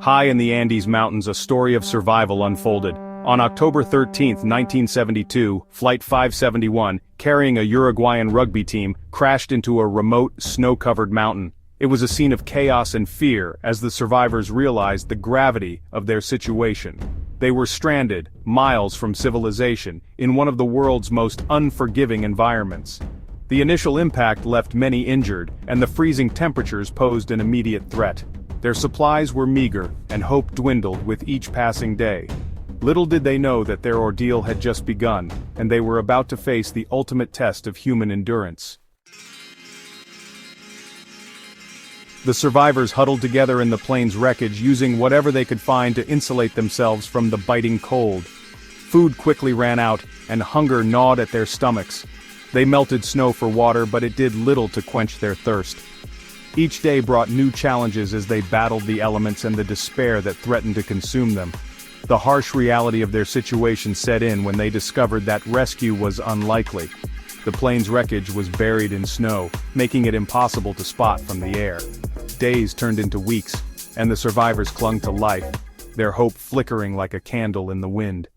High in the Andes Mountains, a story of survival unfolded. On October 13, 1972, Flight 571, carrying a Uruguayan rugby team, crashed into a remote, snow-covered mountain. It was a scene of chaos and fear as the survivors realized the gravity of their situation. They were stranded, miles from civilization, in one of the world's most unforgiving environments. The initial impact left many injured, and the freezing temperatures posed an immediate threat. Their supplies were meager, and hope dwindled with each passing day. Little did they know that their ordeal had just begun, and they were about to face the ultimate test of human endurance. The survivors huddled together in the plane's wreckage, using whatever they could find to insulate themselves from the biting cold. Food quickly ran out, and hunger gnawed at their stomachs. They melted snow for water, but it did little to quench their thirst. Each day brought new challenges as they battled the elements and the despair that threatened to consume them. The harsh reality of their situation set in when they discovered that rescue was unlikely. The plane's wreckage was buried in snow, making it impossible to spot from the air. Days turned into weeks, and the survivors clung to life, their hope flickering like a candle in the wind.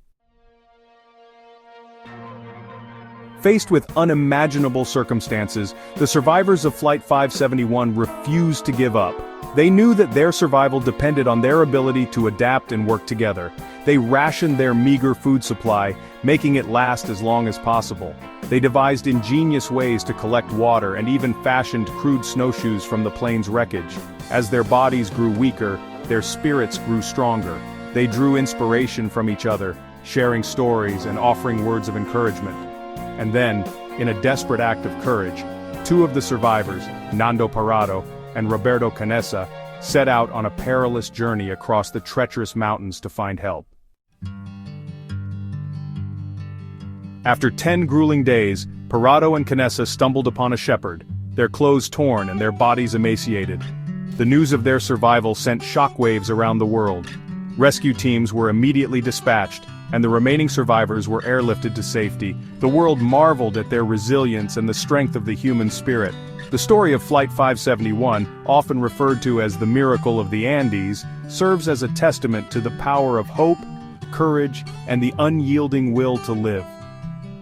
Faced with unimaginable circumstances, the survivors of Flight 571 refused to give up. They knew that their survival depended on their ability to adapt and work together. They rationed their meager food supply, making it last as long as possible. They devised ingenious ways to collect water and even fashioned crude snowshoes from the plane's wreckage. As their bodies grew weaker, their spirits grew stronger. They drew inspiration from each other, sharing stories and offering words of encouragement. And then, in a desperate act of courage, two of the survivors, Nando Parrado and Roberto Canessa, set out on a perilous journey across the treacherous mountains to find help. After 10 grueling days, Parrado and Canessa stumbled upon a shepherd, their clothes torn and their bodies emaciated. The news of their survival sent shockwaves around the world. Rescue teams were immediately dispatched, and the remaining survivors were airlifted to safety. The world marveled at their resilience and the strength of the human spirit. The story of Flight 571, often referred to as the miracle of the Andes, serves as a testament to the power of hope, courage, and the unyielding will to live.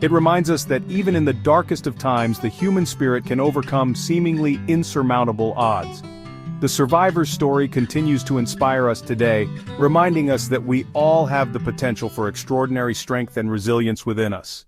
It reminds us that even in the darkest of times, the human spirit can overcome seemingly insurmountable odds. The survivor's story continues to inspire us today, reminding us that we all have the potential for extraordinary strength and resilience within us.